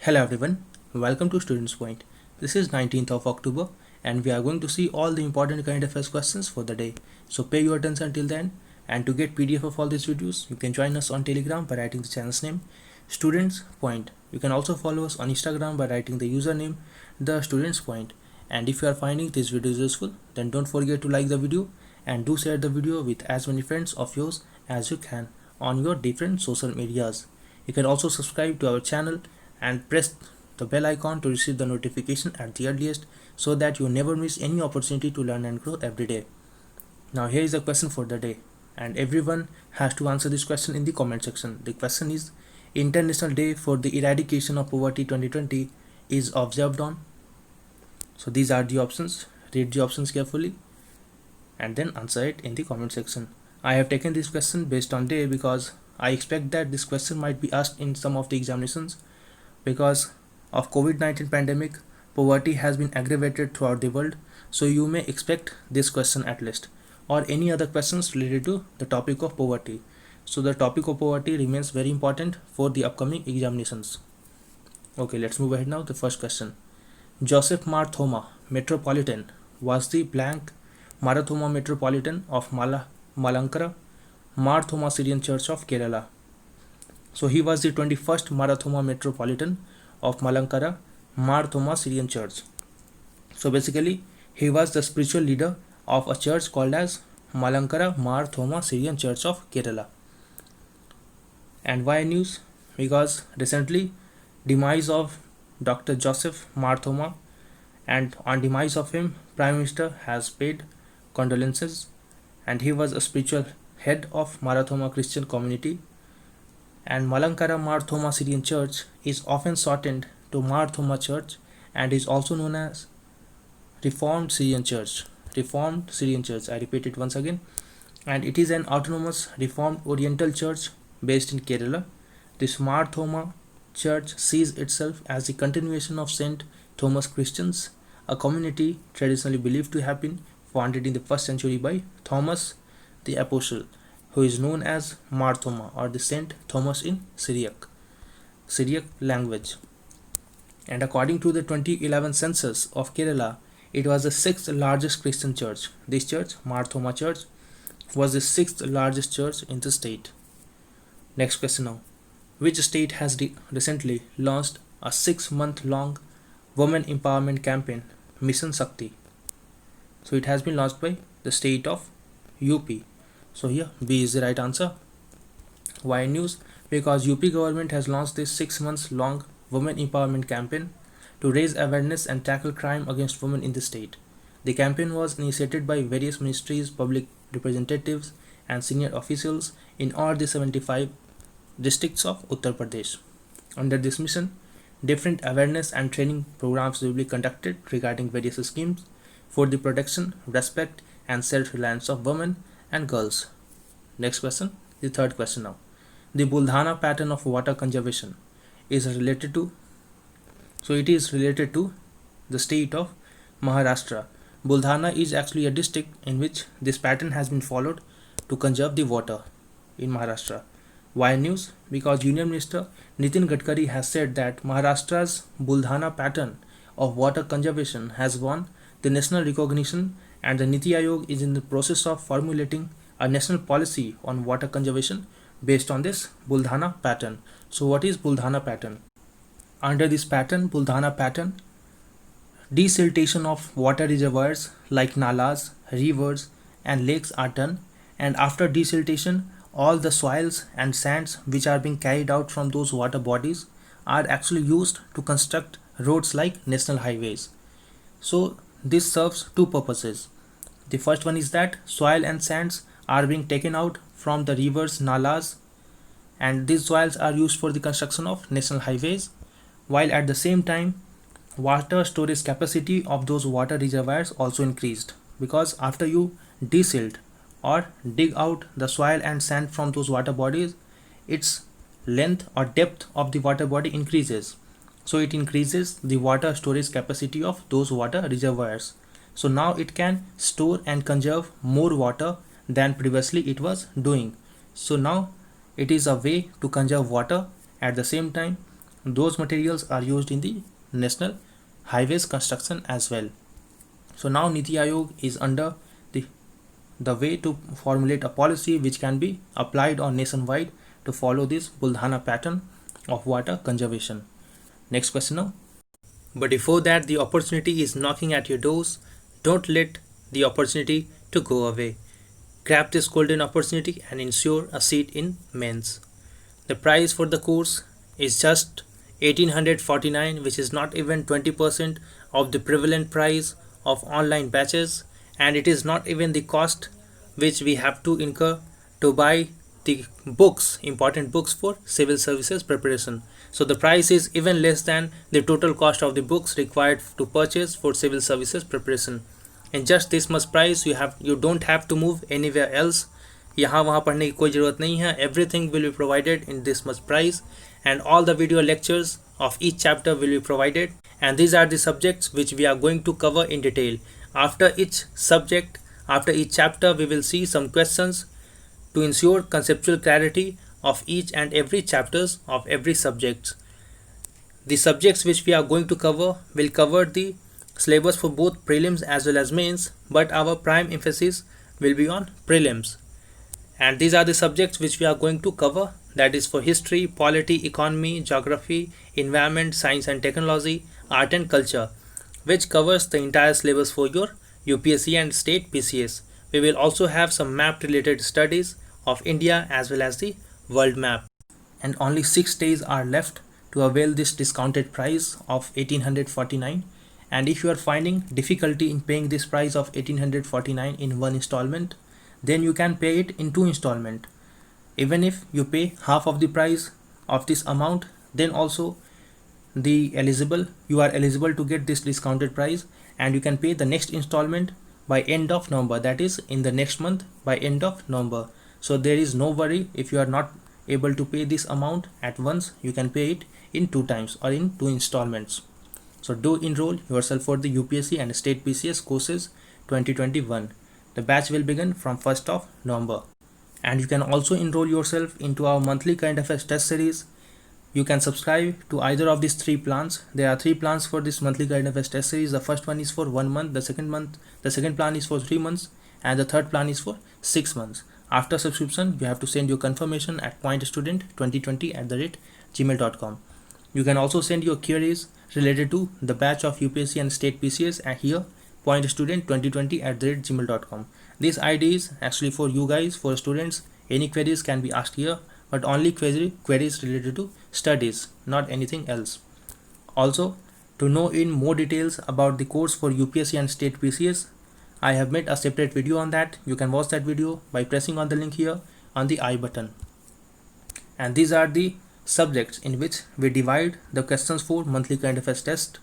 Hello everyone, welcome to Students Point. This is 19th of October and we are going to see all the important current affairs questions for the day. So pay your attention until then, and to get PDF of all these videos, you can join us on Telegram by writing the channel's name Students Point. You can also follow us on Instagram by writing the username The Students Point. And if you are finding this video useful, then don't forget to like the video and do share the video with as many friends of yours as you can on your different social medias. You can also subscribe to our channel and press the bell icon to receive the notification at the earliest so that you never miss any opportunity to learn and grow every day. Now here is the question for the day, and everyone has to answer this question in the comment section. The question is: International Day for the Eradication of Poverty 2020 is observed on. So these are the options. Read the options carefully and then answer it in the comment section. I have taken this question based on day because I expect that this question might be asked in some of the examinations. Because of COVID-19 pandemic, poverty has been aggravated throughout the world, so you may expect this question at least, or any other questions related to the topic of poverty. So the topic of poverty remains very important for the upcoming examinations. Okay, let's move ahead now. The first question: Joseph Mar Thoma, Metropolitan, was the blank Mar Thoma Metropolitan of Malankara Mar Thoma Syrian Church of Kerala. So he was the 21st Mar Thoma Metropolitan of Malankara Mar Thoma Syrian Church. So basically, he was the spiritual leader of a church called as Malankara Mar Thoma Syrian Church of Kerala. And why news? Because recently, demise of Dr. Joseph Mar Thoma, and on demise of him, Prime Minister has paid condolences, and he was a spiritual head of Mar Thoma Christian community. And Malankara Mar Thoma Syrian Church is often shortened to Mar Thoma Church and is also known as Reformed Syrian Church. Reformed Syrian Church, I repeat it once again. And it is an autonomous Reformed Oriental Church based in Kerala. This Mar Thoma Church sees itself as the continuation of Saint Thomas Christians, a community traditionally believed to have been founded in the 1st century by Thomas the Apostle, who is known as Mar Thoma or the Saint Thomas in Syriac language. And according to the 2011 census of Kerala, it was the 6th largest Christian church. This church, Mar Thoma Church, was the 6th largest church in the state. Next question now. Which state has recently launched a 6-month-long women empowerment campaign, Mission Shakti? So it has been launched by the state of UP. So here B is the right answer. Why news? Because UP government has launched this 6 months long women empowerment campaign to raise awareness and tackle crime against women in the state. The campaign was initiated by various ministries, public representatives and senior officials in all the 75 districts of Uttar Pradesh. Under this mission, different awareness and training programs will be conducted regarding various schemes for the protection, respect and self-reliance of women and girls. Next question, the third question now. The Buldhana pattern of water conservation is related to, so it is related to the state of Maharashtra. Buldhana is actually a district in which this pattern has been followed to conserve the water in Maharashtra. Why news? Because Union Minister Nitin Gadkari has said that Maharashtra's Buldhana pattern of water conservation has won the national recognition, and the Niti Aayog is in the process of formulating a national policy on water conservation based on this Buldhana pattern. So what is Buldhana pattern? Under this pattern, Buldhana pattern, desiltation of water reservoirs like nalas, rivers and lakes are done, and after desiltation, all the soils and sands which are being carried out from those water bodies are actually used to construct roads like national highways. So this serves two purposes. The first one is that soil and sands are being taken out from the rivers, nalas, and these soils are used for the construction of national highways, while at the same time water storage capacity of those water reservoirs also increased, because after you desilt or dig out the soil and sand from those water bodies, its length or depth of the water body increases. So it increases the water storage capacity of those water reservoirs. So now it can store and conserve more water than previously it was doing. So now it is a way to conserve water. At the same time, those materials are used in the national highways construction as well. So now Niti Aayog is under the way to formulate a policy which can be applied on nationwide to follow this Buldhana pattern of water conservation. Next question now. But before that, the opportunity is knocking at your doors. Don't let the opportunity to go away. Grab this golden opportunity and ensure a seat in mains. The price for the course is just 1849, which is not even 20% of the prevalent price of online batches, and it is not even the cost which we have to incur to buy the books, important books for civil services preparation. So the price is even less than the total cost of the books required to purchase for civil services preparation. And just this much price, you don't have to move anywhere else. यहाँ वहाँ पढ़ने की कोई ज़रूरत नहीं है. Everything will be provided in this much price, and all the video lectures of each chapter will be provided, and these are the subjects which we are going to cover in detail. After each subject, after each chapter, we will see some questions to ensure conceptual clarity of each and every chapters of every subject. The subjects which we are going to cover will cover the syllabus for both prelims as well as mains, but our prime emphasis will be on prelims. And these are the subjects which we are going to cover, that is for history, polity, economy, geography, environment, science and technology, art and culture, which covers the entire syllabus for your UPSC and State PCS. We will also have some map related studies of India as well as the world map. And only 6 days are left to avail this discounted price of 1849. And if you are finding difficulty in paying this price of 1849 in one installment, then you can pay it in 2 installments. Even if you pay half of the price of this amount, then also you are eligible to get this discounted price, and you can pay the next installment by end of November, that is in the next month by end of November. So there is no worry if you are not able to pay this amount at once. You can pay it in 2 times or in 2 installments. So do enroll yourself for the UPSC and State PCS courses 2021. The batch will begin from 1st of November. And you can also enroll yourself into our monthly current affairs test series. You can subscribe to either of these 3 plans. There are 3 plans for this monthly current affairs test series. The first one is for 1 month, the second plan is for 3 months, and the third plan is for 6 months. After subscription, you have to send your confirmation at pointstudent2020@gmail.com. You can also send your queries related to the batch of UPSC and State PCS at here, pointstudent2020@gmail.com. This ID is actually for you guys, for students. Any queries can be asked here, but only queries related to studies, not anything else. Also, to know in more details about the course for UPSC and State PCS, I have made a separate video on that. You can watch that video by pressing on the link here on the I button. And these are the subjects in which we divide the questions for monthly current affairs test.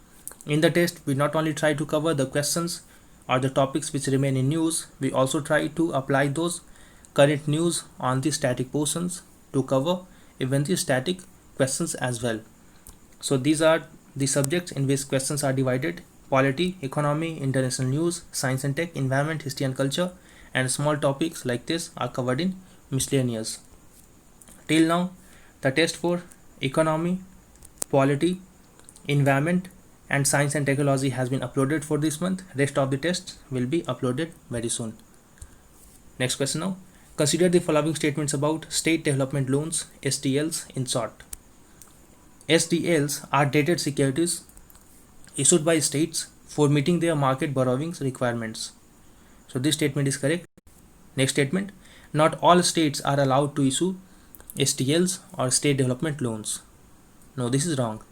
In the test, we not only try to cover the questions or the topics which remain in news, we also try to apply those current news on the static portions to cover even the static questions as well. So these are the subjects in which questions are divided: polity, economy, international news, science and tech, environment, history and culture, and small topics like this are covered in miscellaneous. Till now, the test for economy, polity, environment and science and technology has been uploaded for this month. Rest of the tests will be uploaded very soon. Next question now. Consider the following statements about state development loans, SDLs in short. SDLs are dated securities issued by states for meeting their market borrowings requirements. So this statement is correct. Next statement. Not all states are allowed to issue SDLs or state development loans. No, this is wrong.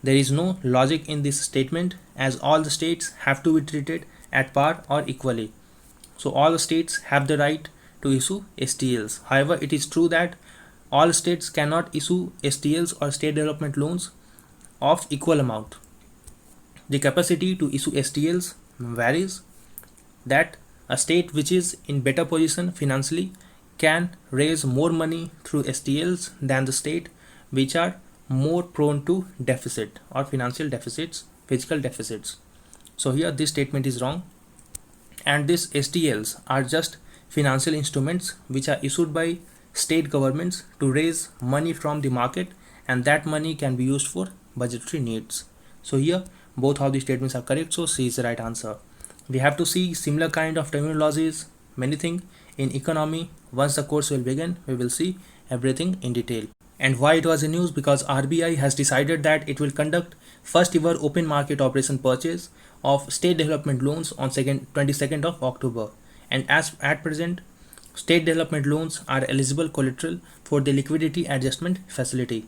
There is no logic in this statement, as all the states have to be treated at par or equally. So all the states have the right to issue SDLs. However, it is true that all states cannot issue SDLs or state development loans of equal amount. The capacity to issue SDLs varies, that a state which is in better position financially can raise more money through SDLs than the state which are more prone to deficit or financial deficits, fiscal deficits. So here this statement is wrong, and these SDLs are just financial instruments which are issued by state governments to raise money from the market and that money can be used for budgetary needs. So here both of the statements are correct, so C is the right answer. We have to see similar kind of terminologies, many things in economy. Once the course will begin, we will see everything in detail. And why it was in news? Because RBI has decided that it will conduct first ever open market operation purchase of state development loans on 22nd of October. And as at present, state development loans are eligible collateral for the liquidity adjustment facility.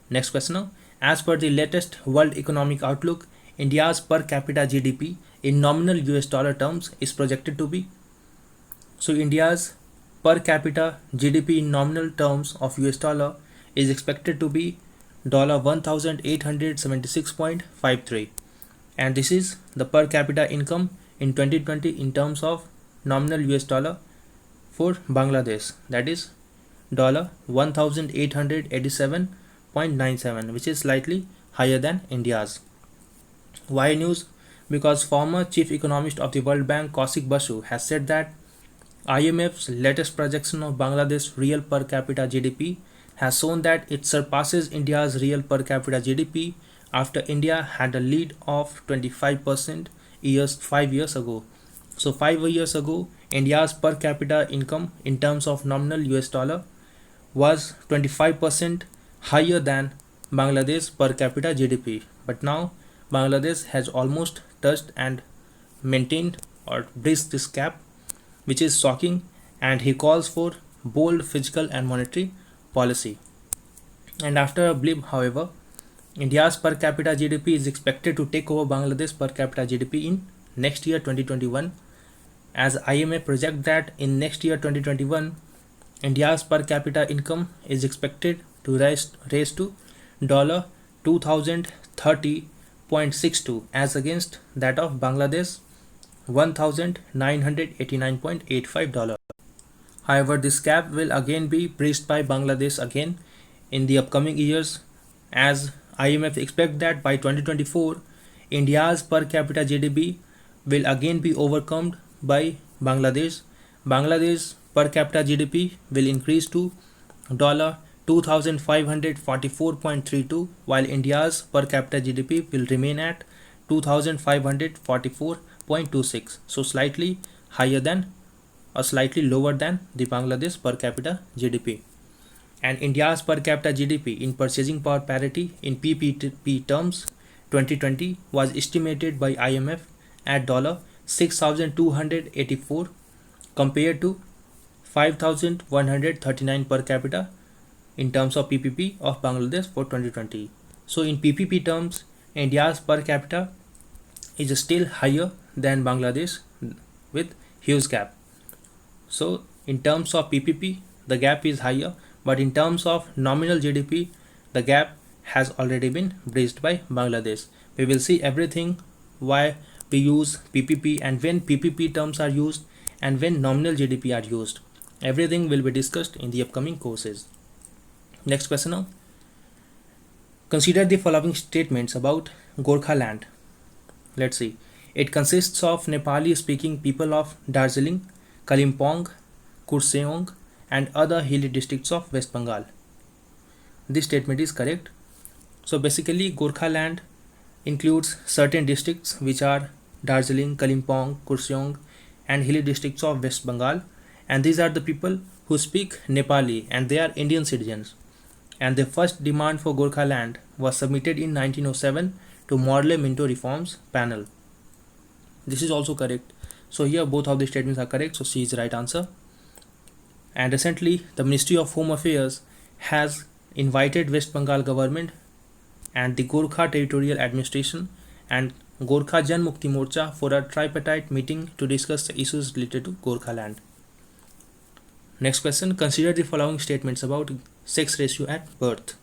Next question now. As per the latest World Economic Outlook, India's per capita GDP in nominal US dollar terms is projected to be. So India's per capita GDP in nominal terms of US dollar is expected to be $1,876.53, and this is the per capita income in 2020 in terms of nominal US dollar for Bangladesh, that is $1,887.97, which is slightly higher than India's. Why news? Because former chief economist of the World Bank Kaushik Basu has said that IMF's latest projection of Bangladesh's real per capita GDP has shown that it surpasses India's real per capita GDP after India had a lead of 25% 5 years ago. So 5 years ago, India's per capita income in terms of nominal US dollar was 25% higher than Bangladesh per capita GDP. But now Bangladesh has almost touched and maintained or bridged this gap, which is shocking, and he calls for bold fiscal and monetary policy. And after a blip, however, India's per capita GDP is expected to take over Bangladesh per capita GDP in next year 2021, as IMF project that in next year 2021 India's per capita income is expected to rise to $2,030.62 as against that of Bangladesh $1,989.85. However, this gap will again be bridged by Bangladesh again in the upcoming years, as IMF expect that by 2024 India's per capita GDP will again be overcome by Bangladesh. Bangladesh per capita GDP will increase to $2,544.32, while India's per capita GDP will remain at $2,544.26, so slightly higher than or slightly lower than the Bangladesh per capita GDP. And India's per capita GDP in purchasing power parity in PPP terms 2020 was estimated by IMF at $6,284 compared to 5,139 per capita in terms of PPP of Bangladesh for 2020. So in PPP terms, India's per capita is still higher than Bangladesh with huge gap. So in terms of PPP, the gap is higher, but in terms of nominal GDP, the gap has already been bridged by Bangladesh. We will see everything, why we use PPP and when PPP terms are used and when nominal GDP are used. Everything will be discussed in the upcoming courses. Next question now. Consider the following statements about Gorkha land. Let's see. It consists of Nepali speaking people of Darjeeling, Kalimpong, Kurseong and other hilly districts of West Bengal. This statement is correct. So basically Gorkha land includes certain districts which are Darjeeling, Kalimpong, Kurseong and hilly districts of West Bengal, and these are the people who speak Nepali and they are Indian citizens. And the first demand for Gorkha land was submitted in 1907 to Morley Minto Reforms Panel. This is also correct. So here both of the statements are correct, so C is the right answer. And recently the Ministry of Home Affairs has invited West Bengal government and the Gorkha Territorial Administration and Gorkha Jan Mukti Morcha for a tripartite meeting to discuss the issues related to Gorkha land. Next question. Consider the following statements about sex ratio at birth.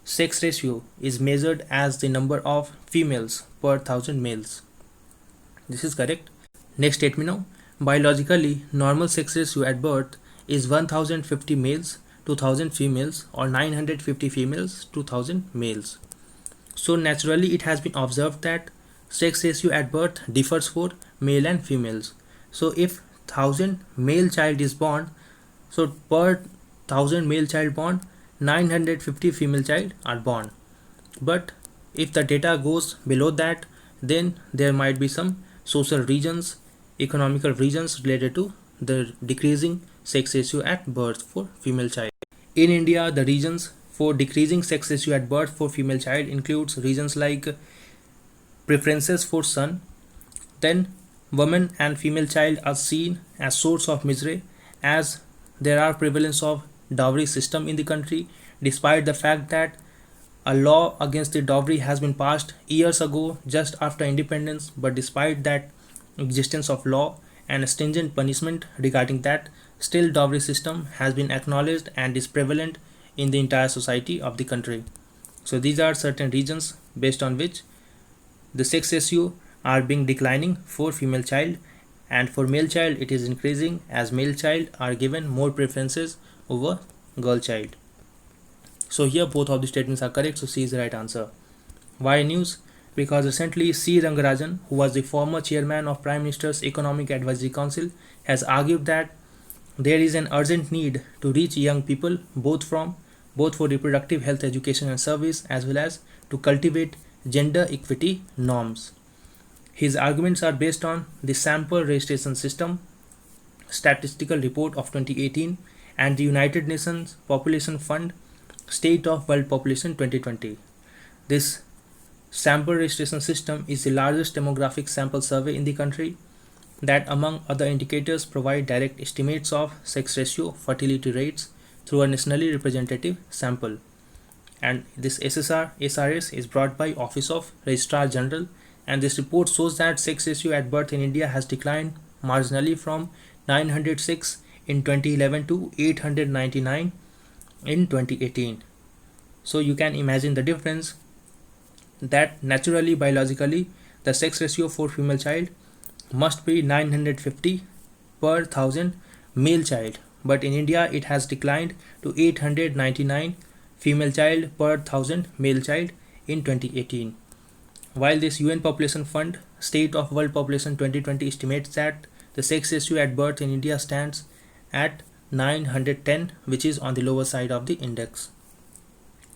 Sex ratio is measured as the number of females per 1,000 males. This is correct. Next statement now. Biologically, normal sex ratio at birth is 1050 males to 1000 females or 950 females to 1000 males. So naturally it has been observed that sex ratio at birth differs for male and females. So if 1000 male child is born, so per 1000 male child born, 950 female child are born. But if the data goes below that, then there might be some social reasons, economical reasons related to the decreasing sex ratio at birth for female child. In India, the reasons for decreasing sex ratio at birth for female child includes reasons like preferences for son. Then woman and female child are seen as source of misery, as there are prevalence of dowry system in the country, despite the fact that a law against the dowry has been passed years ago just after independence. But despite that existence of law and stringent punishment regarding that, still dowry system has been acknowledged and is prevalent in the entire society of the country. So these are certain reasons based on which the sex ratio are being declining for female child, and for male child it is increasing as male child are given more preferences over girl child. So here both of the statements are correct, so C is the right answer. Why news? Because recently C. Rangarajan, who was the former chairman of Prime Minister's Economic Advisory Council, has argued that there is an urgent need to reach young people both for reproductive health education and service, as well as to cultivate gender equity norms. His arguments are based on the Sample Registration System Statistical Report of 2018 and the United Nations Population Fund State of World Population 2020. This sample registration system is the largest demographic sample survey in the country that, among other indicators, provide direct estimates of sex ratio, fertility rates through a nationally representative sample. And this SRS is brought by Office of Registrar General, and this report shows that sex ratio at birth in India has declined marginally from 906 in 2011 to 899 in 2018. So you can imagine the difference, that naturally, biologically, the sex ratio for female child must be 950 per 1000 male child, but in India it has declined to 899 female child per 1000 male child in 2018. While this UN Population Fund State of World Population 2020 estimates that the sex ratio at birth in India stands at 910, which is on the lower side of the index.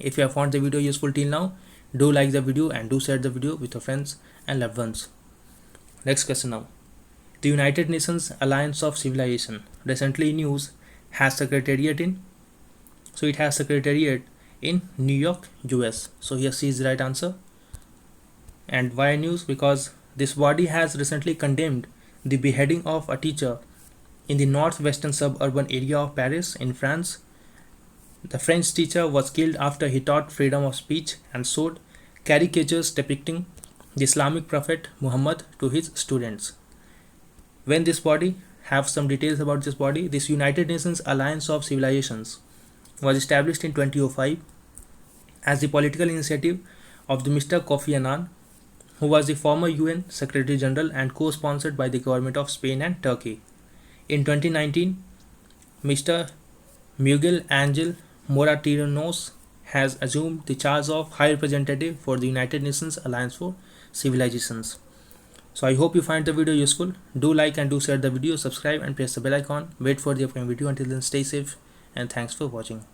If you have found the video useful till now, do like the video and do share the video with your friends and loved ones. Next question now. The United Nations Alliance of Civilization recently news has secretariat in, it has secretariat in New York, US. So here C is the right answer. And why news? Because this body has recently condemned the beheading of a teacher in the northwestern suburban area of Paris in France. The French teacher was killed after he taught freedom of speech and showed caricatures depicting the Islamic prophet Muhammad to his students. When this body, have some details about this body, this United Nations Alliance of Civilizations was established in 2005 as the political initiative of the Mr. Kofi Annan, who was the former UN Secretary General and co-sponsored by the government of Spain and Turkey. In 2019, Mr. Miguel Angel Moratinos has assumed the charge of High Representative for the United Nations Alliance for Civilizations. So I hope you find the video useful. Do like and do share the video, subscribe and press the bell icon. Wait for the upcoming video. Until then, stay safe and thanks for watching.